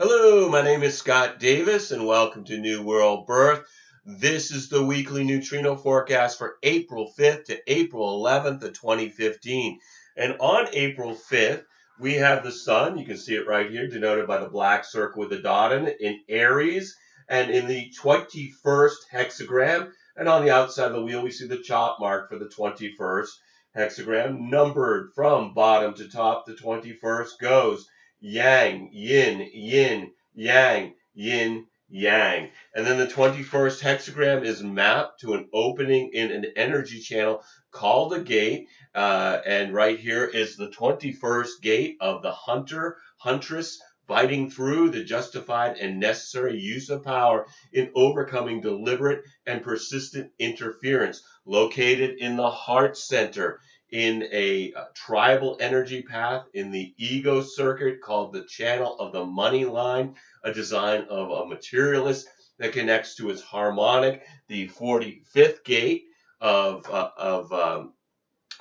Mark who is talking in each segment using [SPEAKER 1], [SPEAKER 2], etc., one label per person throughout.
[SPEAKER 1] Hello, my name is Scott Davis, and welcome to New World Birth. This is the weekly neutrino forecast for April 5th to April 11th of 2015. And on April 5th, we have the sun. You can see it right here, denoted by the black circle with the dot in Aries, and in the 21st hexagram. And on the outside of the wheel, we see the chop mark for the 21st hexagram, numbered from bottom to top. The 21st goes yang, yin, yin, yang, yin, yang. And then the 21st hexagram is mapped to an opening in an energy channel called a gate. And right here is the 21st gate of the Huntress, fighting through the justified and necessary use of power in overcoming deliberate and persistent interference, located in the heart center, in a tribal energy path in the ego circuit called the channel of the money line, a design of a materialist that connects to its harmonic, the 45th gate of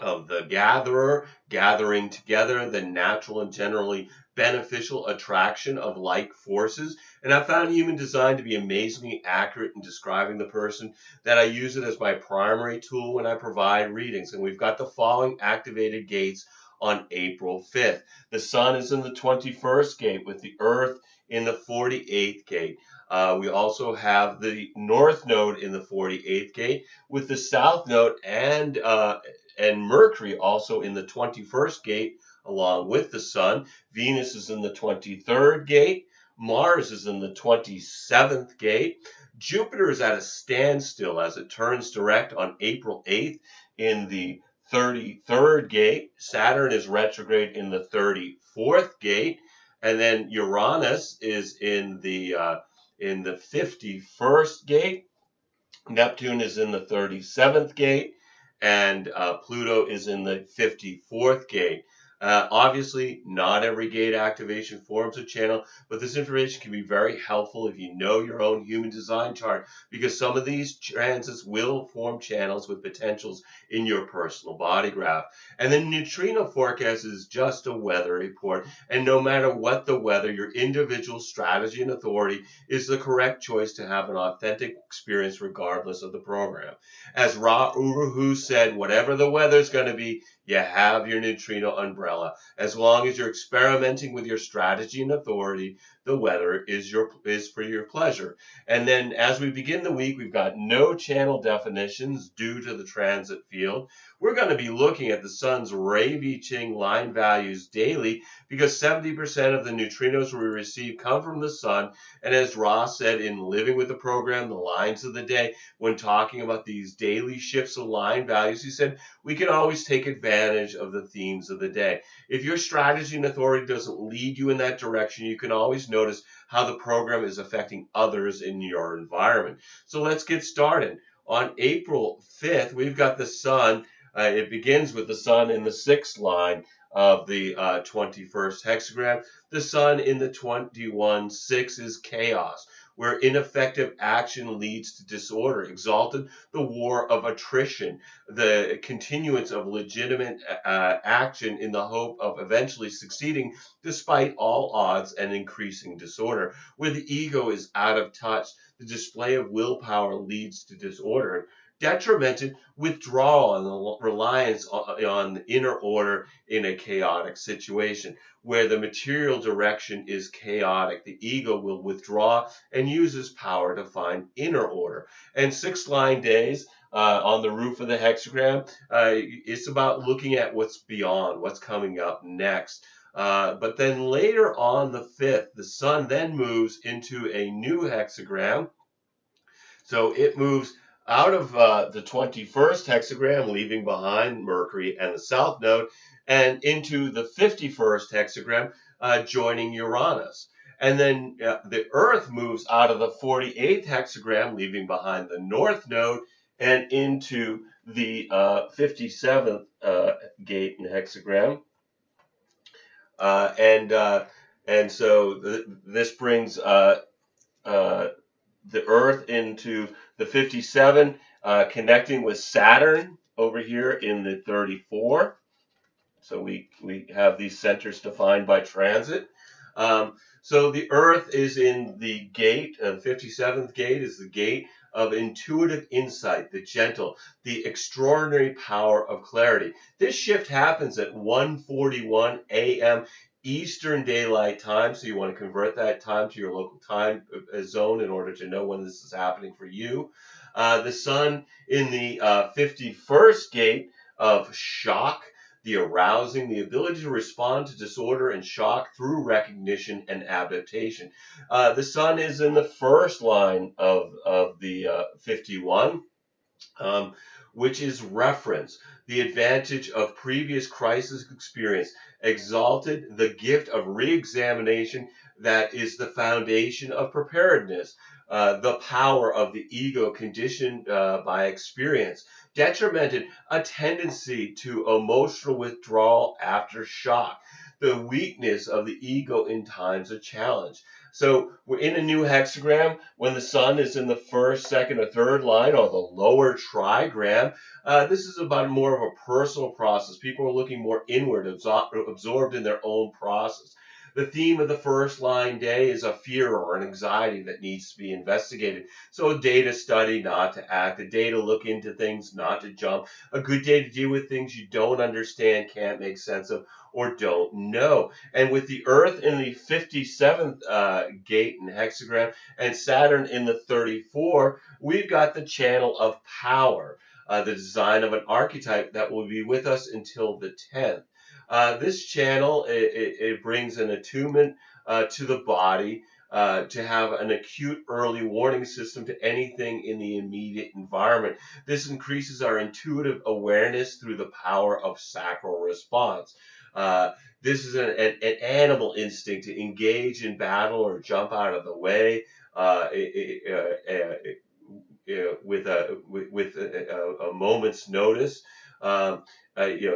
[SPEAKER 1] the gatherer, gathering together the natural and generally beneficial attraction of like forces. And I found human design to be amazingly accurate in describing the person that I use it as my primary tool when I provide readings. And we've got the following activated gates on April 5th. The sun is in the 21st gate with the earth in the 48th gate. We also have the north node in the 48th gate with the south node and Mercury also in the 21st gate along with the sun. Venus is in the 23rd gate. Mars is in the 27th gate. Jupiter is at a standstill as it turns direct on April 8th in the 33rd gate. Saturn is retrograde in the 34th gate. And then Uranus is in the 51st gate. Neptune is in the 37th gate. And Pluto is in the 54th gate. Obviously, not every gate activation forms a channel, but this information can be very helpful if you know your own human design chart, because some of these transits will form channels with potentials in your personal body graph. And the neutrino forecast is just a weather report, and no matter what the weather, your individual strategy and authority is the correct choice to have an authentic experience regardless of the program. As Ra Uru said, whatever the weather's going to be, you have your neutrino umbrella. As long as you're experimenting with your strategy and authority, the weather is for your pleasure. And then as we begin the week, we've got no channel definitions due to the transit field. We're going to be looking at the sun's Ravi-Ching line values daily because 70% of the neutrinos we receive come from the sun. And as Ross said in Living with the Program, the lines of the day, when talking about these daily shifts of line values, he said, we can always take advantage of the themes of the day. If your strategy and authority doesn't lead you in that direction, you can always notice how the program is affecting others in your environment. So let's get started. On April 5th, we've got the sun. It begins with the sun in the 6th line of the 21st hexagram. The sun in the 21-6 is chaos, where ineffective action leads to disorder. Exalted, the war of attrition, the continuance of legitimate action in the hope of eventually succeeding despite all odds, and increasing disorder. Where the ego is out of touch, the display of willpower leads to disorder. Detrimented, withdrawal and the reliance on the inner order in a chaotic situation. Where the material direction is chaotic, the ego will withdraw and uses power to find inner order. And 6 line days on the roof of the hexagram, it's about looking at what's beyond, what's coming up next. But then later on the 5th, the sun then moves into a new hexagram. So it moves out of the 21st hexagram, leaving behind Mercury and the south node, and into the 51st hexagram, joining Uranus. And then the Earth moves out of the 48th hexagram, leaving behind the north node, and into the 57th gate and hexagram. And so this brings the Earth into the 57, connecting with Saturn over here in the 34. So we have these centers defined by transit. So the Earth is in the gate, the 57th gate is the gate of intuitive insight, the gentle, the extraordinary power of clarity. This shift happens at 1:41 a.m. Eastern Daylight Time, so you want to convert that time to your local time zone in order to know when this is happening for you. The sun in the 51st gate of shock, the arousing, the ability to respond to disorder and shock through recognition and adaptation. The sun is in the first line of the 51, um, which is reference, the advantage of previous crisis experience, exalted, the gift of re-examination that is the foundation of preparedness, the power of the ego conditioned by experience, detrimented, a tendency to emotional withdrawal after shock, the weakness of the ego in times of challenge. So we're in a new hexagram when the sun is in the first, second, or third line, or the lower trigram. This is about more of a personal process. People are looking more inward, absorbed in their own process. The theme of the first line day is a fear or an anxiety that needs to be investigated. So a day to study, not to act. A day to look into things, not to jump. A good day to deal with things you don't understand, can't make sense of, or don't know. And with the Earth in the 57th gate and hexagram and Saturn in the 34, we've got the channel of power, the design of an archetype that will be with us until the 10th. This channel, it brings an attunement to the body, to have an acute early warning system to anything in the immediate environment. This increases our intuitive awareness through the power of sacral response. This is an animal instinct to engage in battle or jump out of the way with a moment's notice.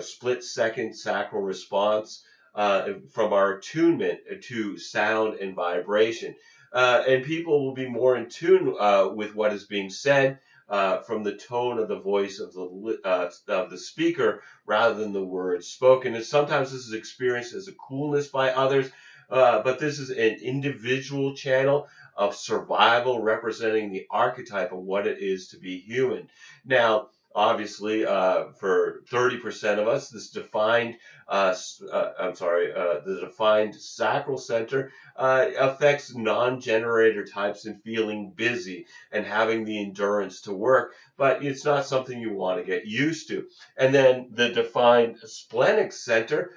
[SPEAKER 1] Split second sacral response from our attunement to sound and vibration. And people will be more in tune with what is being said from the tone of the voice of the speaker rather than the words spoken. And sometimes this is experienced as a coolness by others, but this is an individual channel of survival representing the archetype of what it is to be human. Now, obviously, for 30% of us, this defined, the defined sacral center affects non-generator types and feeling busy and having the endurance to work, but it's not something you want to get used to. And then the defined splenic center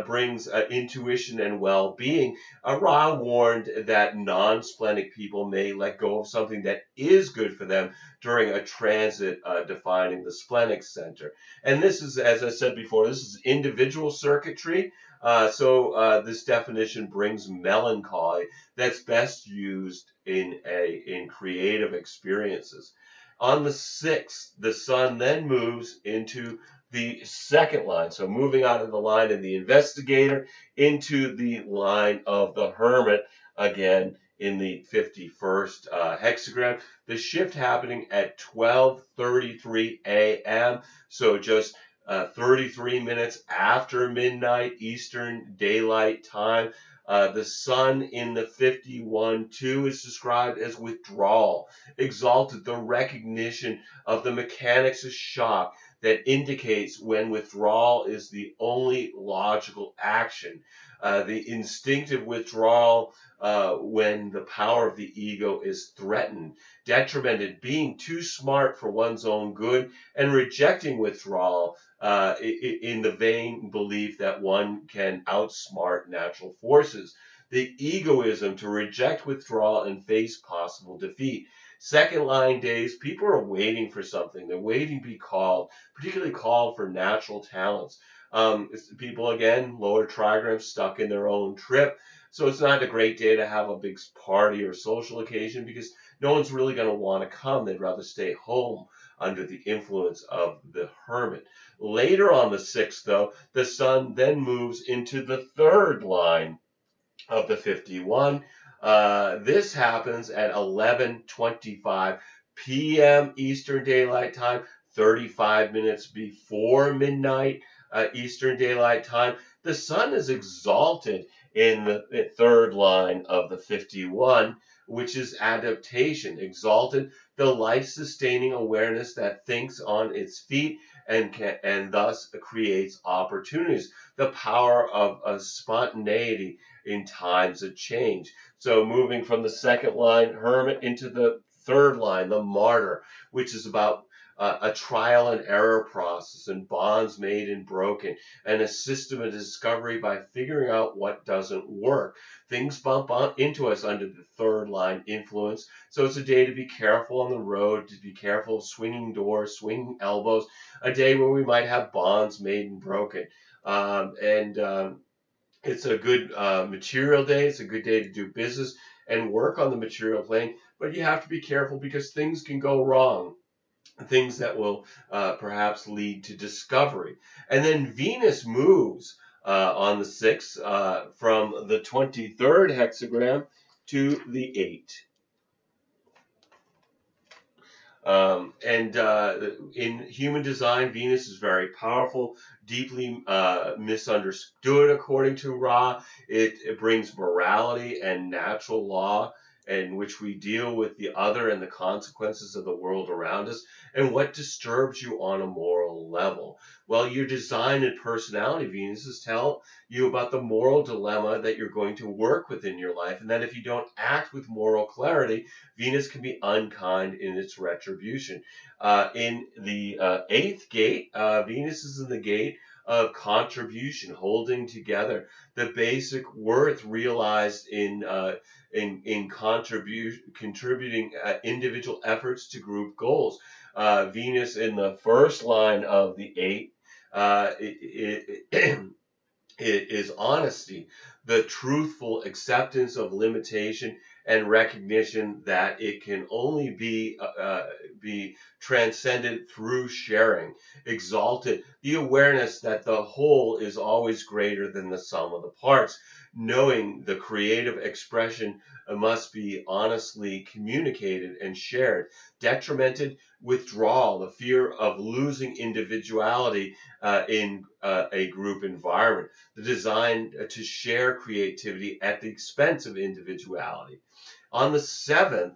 [SPEAKER 1] brings intuition and well-being. Ra warned that non-splenic people may let go of something that is good for them during a transit defining the splenic center. And this is, as I said before, this is individual circuitry. So this definition brings melancholy that's best used in creative experiences. On the 6th, the sun then moves into the second line. So moving out of the line of the investigator into the line of the hermit, again in the 51st hexagram. The shift happening at 12:33 a.m. So just 33 minutes after midnight Eastern Daylight Time. The sun in the 51-2 is described as withdrawal, exalted, the recognition of the mechanics of shock that indicates when withdrawal is the only logical action. The instinctive withdrawal when the power of the ego is threatened, detrimented, being too smart for one's own good, and rejecting withdrawal in the vain belief that one can outsmart natural forces. The egoism to reject withdrawal and face possible defeat. Second line days, people are waiting for something. They're waiting to be called, particularly called for natural talents. People, again, lower trigrams stuck in their own trip. So it's not a great day to have a big party or social occasion because no one's really going to want to come. They'd rather stay home under the influence of the hermit. Later on the 6th, though, the sun then moves into the third line of the 51. This happens at 11:25 p.m. Eastern Daylight Time, 35 minutes before midnight Eastern Daylight Time. The sun is exalted in the third line of the 51, which is adaptation, exalted, the life-sustaining awareness that thinks on its feet and thus creates opportunities, the power of spontaneity in times of change. So moving from the second line, hermit, into the third line, the martyr, which is about a trial and error process and bonds made and broken, and a system of discovery by figuring out what doesn't work. Things bump into us under the third line influence, so it's a day to be careful on the road, to be careful of swinging doors, swinging elbows, a day where we might have bonds made and broken. It's a good material day. It's a good day to do business and work on the material plane, but you have to be careful because things can go wrong, things that will perhaps lead to discovery. And then Venus moves on the 6th from the 23rd hexagram to the 8. In human design, Venus is very powerful, deeply misunderstood according to Ra. It brings morality and natural law, in which we deal with the other and the consequences of the world around us, and what disturbs you on a moral level. Well, your design and personality Venuses tell you about the moral dilemma that you're going to work with in your life, and that if you don't act with moral clarity, Venus can be unkind in its retribution. In the 8th gate, Venus is in the gate of contribution, holding together, the basic worth realized in contributing individual efforts to group goals. Venus in the first line of the 8, it is honesty, the truthful acceptance of limitation and recognition that it can only be transcended through sharing. Exalted, the awareness that the whole is always greater than the sum of the parts. Knowing the creative expression must be honestly communicated and shared. Detrimented, withdrawal, the fear of losing individuality in a group environment. The design to share creativity at the expense of individuality. On the 7th,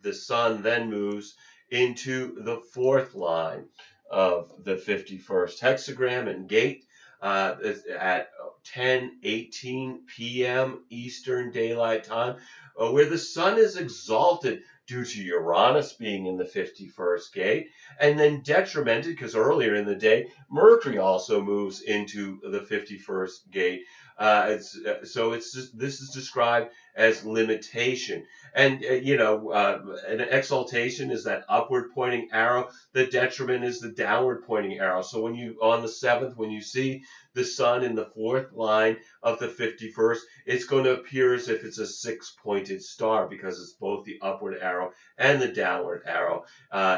[SPEAKER 1] the sun then moves into the 4th line of the 51st hexagram and gate at 10:18 p.m. Eastern Daylight Time, where the sun is exalted due to Uranus being in the 51st gate, and then detrimented because earlier in the day, Mercury also moves into the 51st gate. This is described as limitation. And, an exaltation is that upward pointing arrow. The detriment is the downward pointing arrow. So on the 7th, when you see the sun in the 4th line of the 51st, it's going to appear as if it's a 6-pointed star because it's both the upward arrow and the downward arrow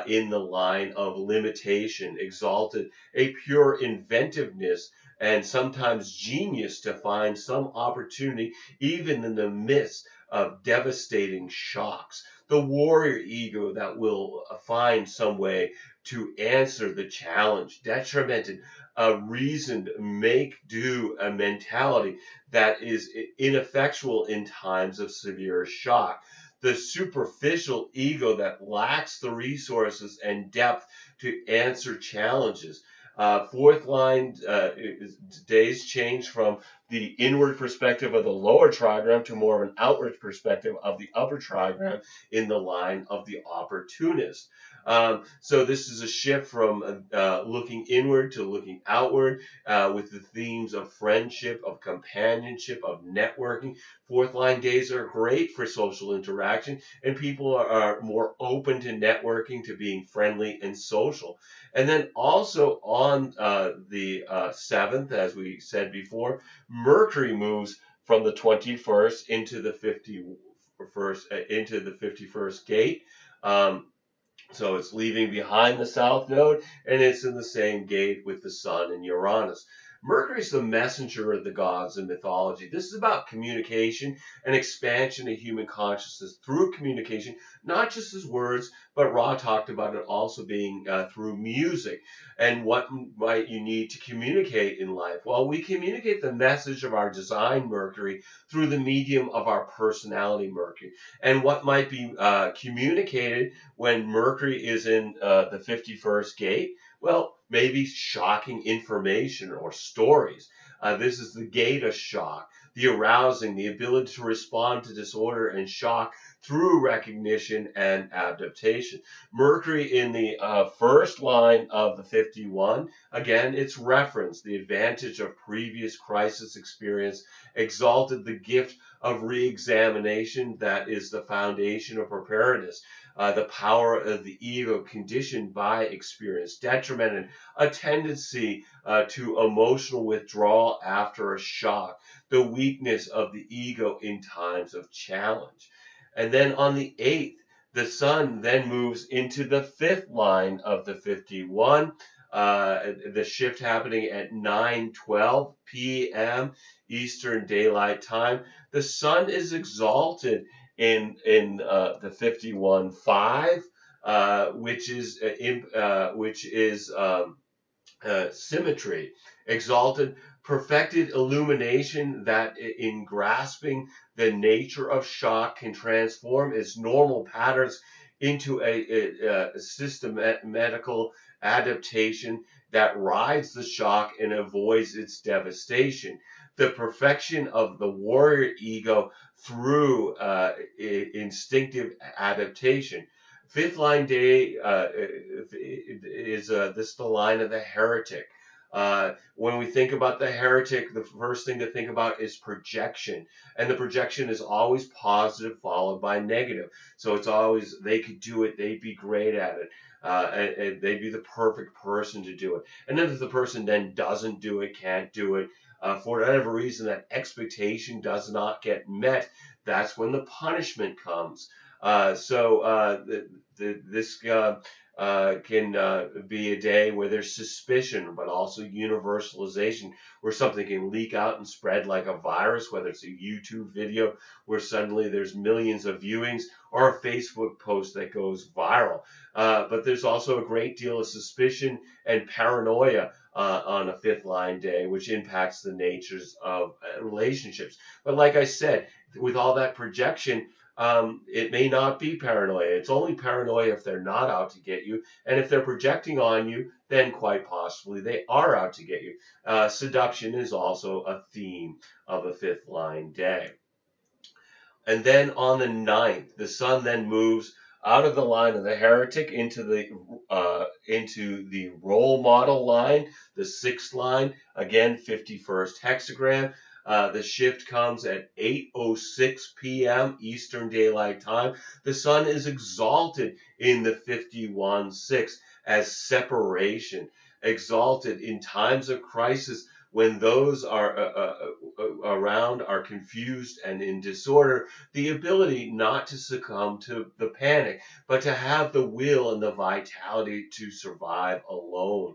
[SPEAKER 1] in the line of limitation, exalted, a pure inventiveness and sometimes genius to find some opportunity even in the midst of devastating shocks. The warrior ego that will find some way to answer the challenge. Detrimented, a reasoned make-do a mentality that is ineffectual in times of severe shock. The superficial ego that lacks the resources and depth to answer challenges. 4th line, days change from the inward perspective of the lower trigram to more of an outward perspective of the upper trigram in the line of the opportunist. So this is a shift from looking inward to looking outward with the themes of friendship, of companionship, of networking. 4th line days are great for social interaction, and people are more open to networking, to being friendly and social. And then also on the 7th, as we said before, Mercury moves from the 21st into the 51st gate. So it's leaving behind the south node, and it's in the same gate with the sun and Uranus. Mercury is the messenger of the gods in mythology. This is about communication and expansion of human consciousness through communication, not just as words, but Ra talked about it also being through music. And what might you need to communicate in life? Well, we communicate the message of our design Mercury through the medium of our personality Mercury. And what might be communicated when Mercury is in the 51st gate? Well, maybe shocking information or stories. This is the gate of shock, the arousing, the ability to respond to disorder and shock through recognition and adaptation. Mercury in the first line of the 51, again, it's reference, the advantage of previous crisis experience, exalted the gift of re-examination that is the foundation of preparedness. The power of the ego conditioned by experience, detrimented a tendency to emotional withdrawal after a shock, the weakness of the ego in times of challenge. And then on the 8th, the sun then moves into the 5th line of the 51, the shift happening at 9:12 p.m. Eastern Daylight Time. The sun is exalted in the 51.5, which is symmetry, exalted, perfected illumination that in grasping the nature of shock can transform its normal patterns into a systematical adaptation that rides the shock and avoids its devastation. The perfection of the warrior ego through instinctive adaptation. 5th line day is the line of the heretic. When we think about the heretic, the first thing to think about is projection. And the projection is always positive followed by negative. So it's always, they could do it, they'd be great at it. And they'd be the perfect person to do it. And then if the person then doesn't do it, can't do it, for whatever reason that expectation does not get met, that's when the punishment comes. This can be a day where there's suspicion, but also universalization, where something can leak out and spread like a virus, whether it's a YouTube video where suddenly there's millions of viewings, or a Facebook post that goes viral. But there's also a great deal of suspicion and paranoia on a 5th line day, which impacts the natures of relationships. But like I said, with all that projection, it may not be paranoia. It's only paranoia if they're not out to get you. And if they're projecting on you, then quite possibly they are out to get you. Seduction is also a theme of a 5th line day. And then on the 9th, the sun then moves out of the line of the heretic into the role model line, the 6th line, again 51st hexagram. The shift comes at 8:06 p.m. Eastern Daylight Time. The sun is exalted in the 51.6 as separation, exalted in times of crisis when those are around are confused and in disorder, the ability not to succumb to the panic, but to have the will and the vitality to survive alone.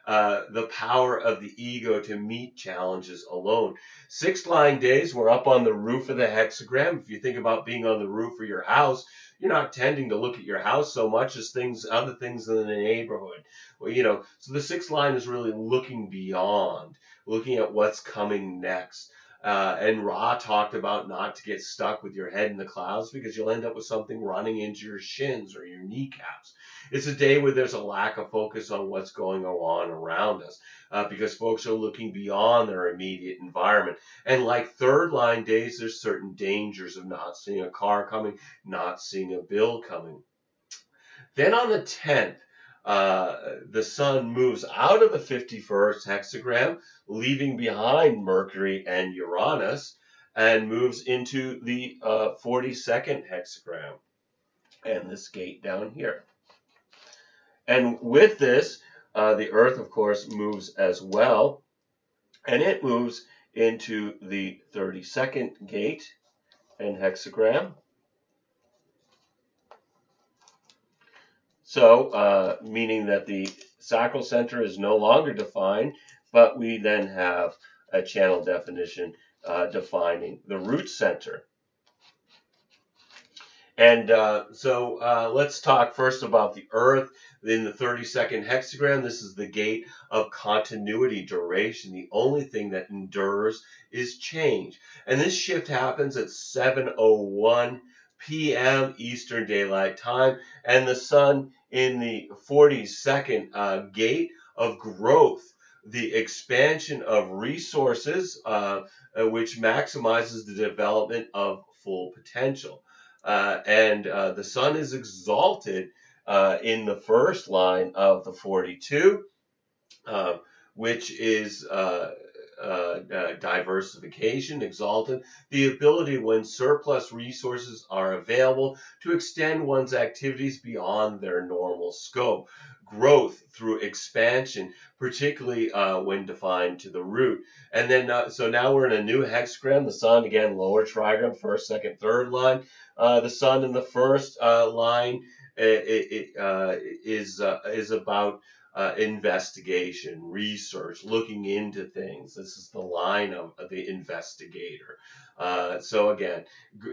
[SPEAKER 1] The power of the ego to meet challenges alone. 6th line days, we're up on the roof of the hexagram. If you think about being on the roof of your house, you're not tending to look at your house so much as other things in the neighborhood. Well, so the 6th line is really looking beyond, looking at what's coming next. And Ra talked about not to get stuck with your head in the clouds because you'll end up with something running into your shins or your kneecaps. It's a day where there's a lack of focus on what's going on around us because folks are looking beyond their immediate environment. And like 3rd line days, there's certain dangers of not seeing a car coming, not seeing a bill coming. Then on the 10th, the sun moves out of the 51st hexagram, leaving behind Mercury and Uranus, and moves into the 42nd hexagram, and this gate down here. And with this, the Earth, of course, moves as well, and it moves into the 32nd gate and hexagram. So, meaning that the sacral center is no longer defined but we then have a channel definition defining the root center. And let's talk first about the Earth. In the 32nd hexagram, this is the gate of continuity duration. The only thing that endures is change. And this shift happens at 7:01 p.m. Eastern Daylight Time. And the sun in the 42nd gate of growth, the expansion of resources, which maximizes the development of full potential. The sun is exalted in the first line of the 42, which is diversification, exalted, the ability when surplus resources are available to extend one's activities beyond their normal scope. Growth through expansion, particularly when defined to the root. And then, so now we're in a new hexagram. The sun, again, lower trigram, first, second, third line. The sun in the first line is about investigation, research, looking into things. This is the line of the investigator. So again,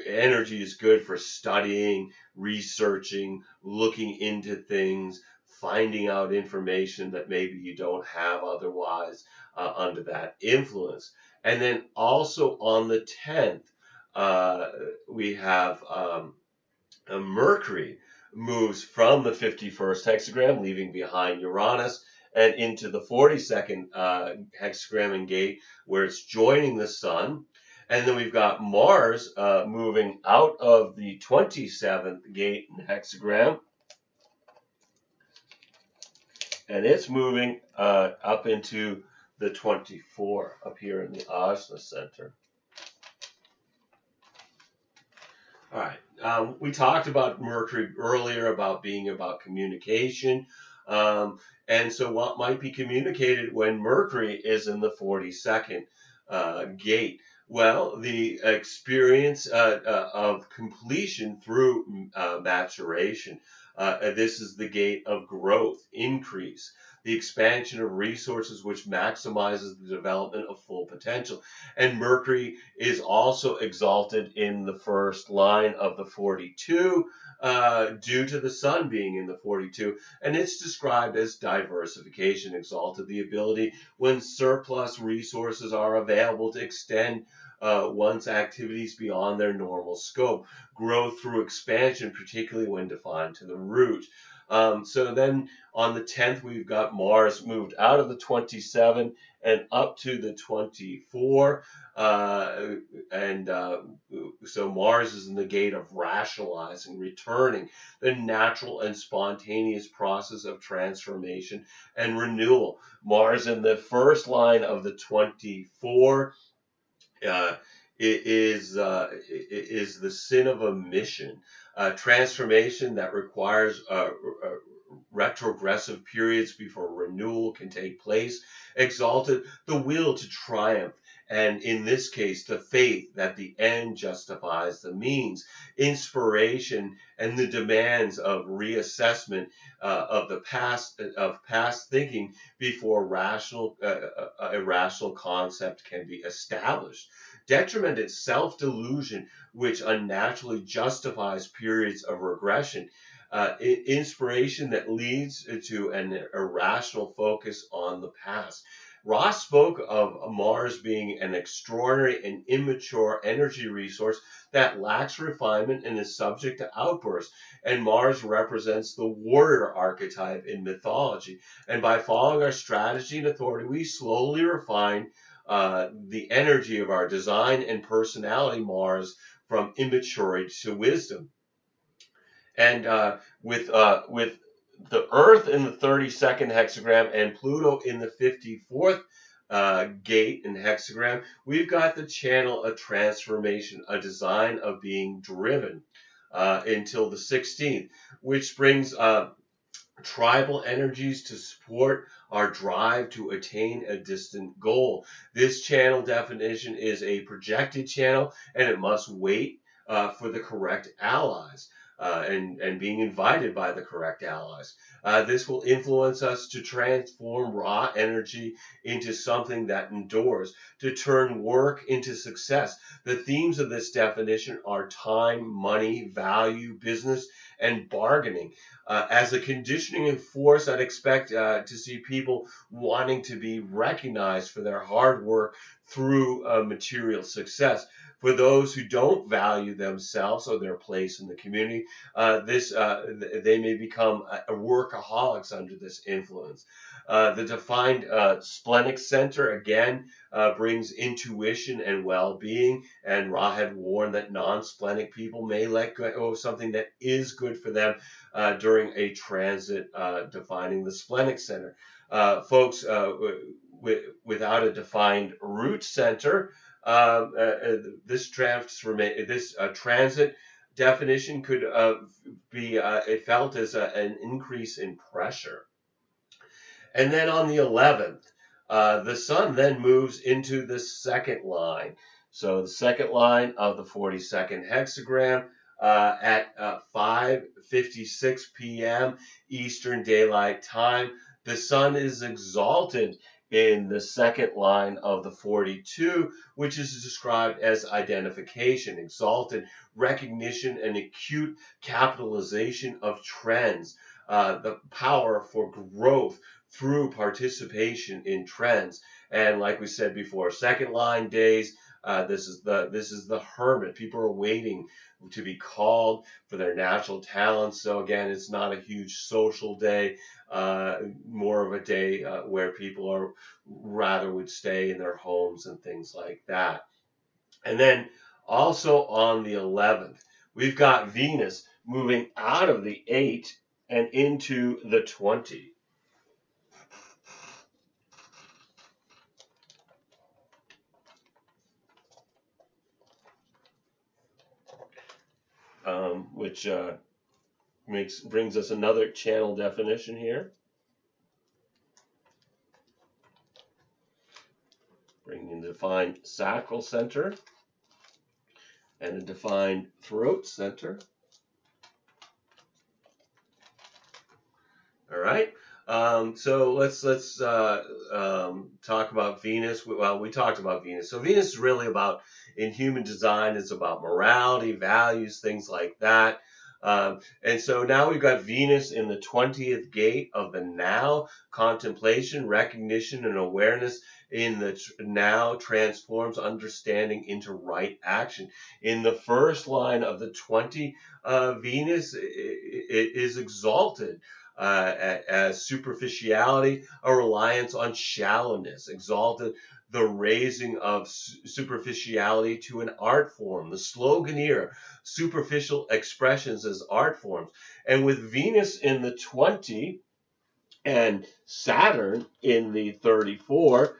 [SPEAKER 1] energy is good for studying, researching, looking into things, finding out information that maybe you don't have otherwise under that influence. And then also on the 10th, we have Mercury moves from the 51st hexagram, leaving behind Uranus, and into the 42nd hexagram and gate, where it's joining the sun. And then we've got Mars moving out of the 27th gate and hexagram, and it's moving up into the 24 up here in the Ajna center. All right, we talked about Mercury earlier, about being about communication. And so what might be communicated when Mercury is in the 42nd gate? Well, the experience of completion through maturation. This is the gate of growth, increase, the expansion of resources, which maximizes the development of full potential. And Mercury is also exalted in the first line of the 42 due to the sun being in the 42. And it's described as diversification, exalted, the ability when surplus resources are available to extend one's activities beyond their normal scope, growth through expansion, particularly when defined to the root. So then on the 10th, we've got Mars moved out of the 27 and up to the 24. So Mars is in the gate of rationalizing, returning, the natural and spontaneous process of transformation and renewal. Mars in the first line of the 24 is the sin of omission, transformation that requires retrogressive periods before renewal can take place. Exalted, the will to triumph, and in this case, the faith that the end justifies the means. Inspiration and the demands of reassessment of the past thinking before a rational concept can be established. Detriment is self-delusion, which unnaturally justifies periods of regression. Inspiration that leads to an irrational focus on the past. Ross spoke of Mars being an extraordinary and immature energy resource that lacks refinement and is subject to outbursts. And Mars represents the warrior archetype in mythology. And by following our strategy and authority, we slowly refine the energy of our design and personality, Mars, from immaturity to wisdom. And with the Earth in the 32nd hexagram and Pluto in the 54th gate and hexagram, we've got the channel of transformation, a design of being driven until the 16th, which brings tribal energies to support our drive to attain a distant goal. This channel definition is a projected channel, and it must wait for the correct allies. and being invited by the correct allies. This will influence us to transform raw energy into something that endures, to turn work into success. The themes of this definition are time, money, value, business, and bargaining. As a conditioning force, I'd expect to see people wanting to be recognized for their hard work through material success. For those who don't value themselves or their place in the community, they may become workaholics under this influence. The defined splenic center again brings intuition and well-being, and Ra had warned that non-splenic people may let go of something that is good for them during a transit defining the splenic center. Folks without a defined root center, this transit definition could be felt as an increase in pressure. And then on the 11th, the sun then moves into the second line. So the second line of the 42nd hexagram at 5:56 p.m. Eastern Daylight Time, the sun is exalted in the second line of the 42, which is described as identification, exalted recognition, and acute capitalization of trends, the power for growth through participation in trends. And like we said before, second line days, this is the hermit. People are waiting to be called for their natural talents. So again, it's not a huge social day, more of a day where people are rather would stay in their homes and things like that. And then also on the 11th, we've got Venus moving out of the 8 and into the 20. Which brings us another channel definition here. Bringing a defined sacral center and a defined throat center. All right. So let's talk about Venus. Well, we talked about Venus. So Venus is really about, in human design, it's about morality, values, things like that. And so now we've got Venus in the 20th gate of the now, contemplation, recognition, and awareness in the now transforms understanding into right action. In the first line of the 20, Venus is exalted as superficiality, a reliance on shallowness, exalted the raising of superficiality to an art form. The slogan here, superficial expressions as art forms. And with Venus in the 20 and Saturn in the 34,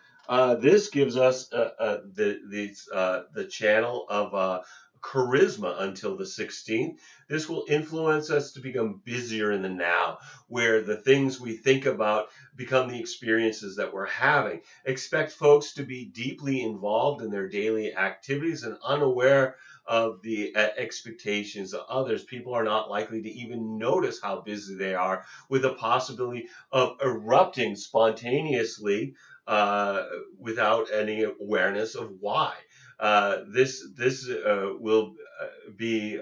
[SPEAKER 1] this gives us the channel of charisma until the 16th. This will influence us to become busier in the now, where the things we think about become the experiences that we're having. Expect folks to be deeply involved in their daily activities and unaware of the expectations of others. People are not likely to even notice how busy they are, with the possibility of erupting spontaneously without any awareness of why. This will be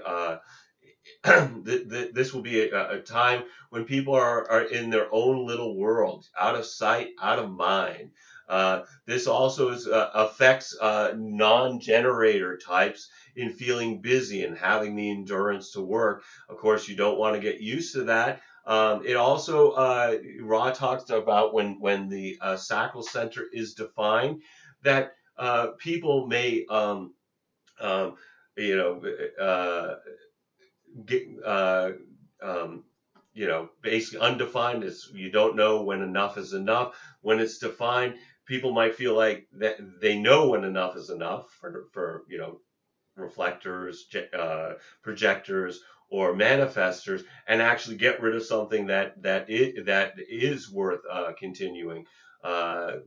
[SPEAKER 1] this will be a time when people are in their own little world, out of sight, out of mind. This also affects non-generator types in feeling busy and having the endurance to work. Of course, you don't want to get used to that. It also, Ra talks about when the sacral center is defined, that people may, basically undefined is you don't know when enough is enough. When it's defined, people might feel like that they know when enough is enough for reflectors, projectors, or manifestors, and actually get rid of something that is worth continuing. uh,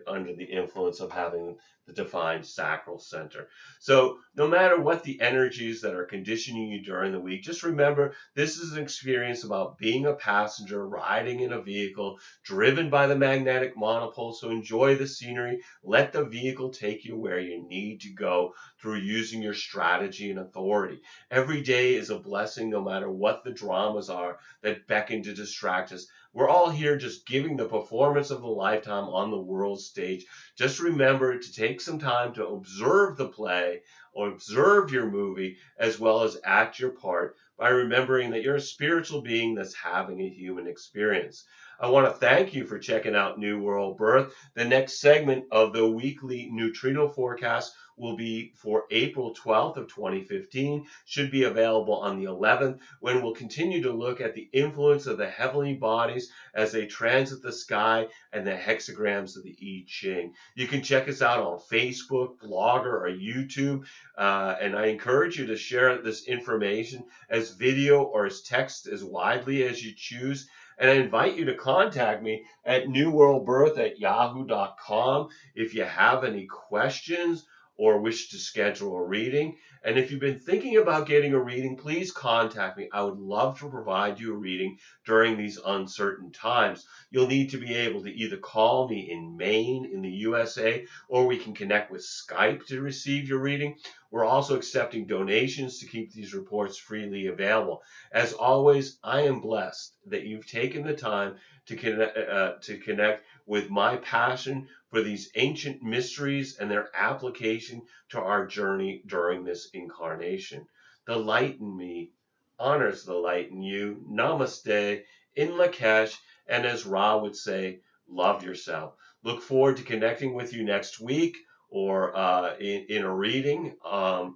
[SPEAKER 1] under the influence of having the defined sacral center. So no matter what the energies that are conditioning you during the week, just remember this is an experience about being a passenger, riding in a vehicle, driven by the magnetic monopole. So enjoy the scenery. Let the vehicle take you where you need to go through using your strategy and authority. Every day is a blessing, no matter what the dramas are that beckon to distract us. We're all here just giving the performance of a lifetime on the world stage. Just remember to take some time to observe the play or observe your movie as well as act your part by remembering that you're a spiritual being that's having a human experience. I want to thank you for checking out New World Birth. The next segment of the weekly neutrino forecast will be for April 12th of 2015, should be available on the 11th, when we'll continue to look at the influence of the heavenly bodies as they transit the sky and the hexagrams of the I Ching. You can check us out on Facebook, Blogger, or YouTube, and I encourage you to share this information as video or as text as widely as you choose. And I invite you to contact me at newworldbirth@yahoo.com if you have any questions or wish to schedule a reading. And if you've been thinking about getting a reading, please contact me. I would love to provide you a reading during these uncertain times. You'll need to be able to either call me in Maine in the USA, or we can connect with Skype to receive your reading. We're also accepting donations to keep these reports freely available. As always, I am blessed that you've taken the time to connect with my passion for these ancient mysteries and their application to our journey during this incarnation. The light in me honors the light in you. Namaste, in Lakesh, and as Ra would say, love yourself. Look forward to connecting with you next week, or in a reading, or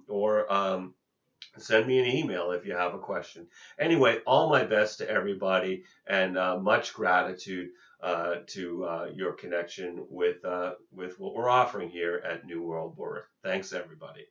[SPEAKER 1] send me an email if you have a question. Anyway, all my best to everybody, and much gratitude to your connection with what we're offering here at New World Birth. Thanks, everybody.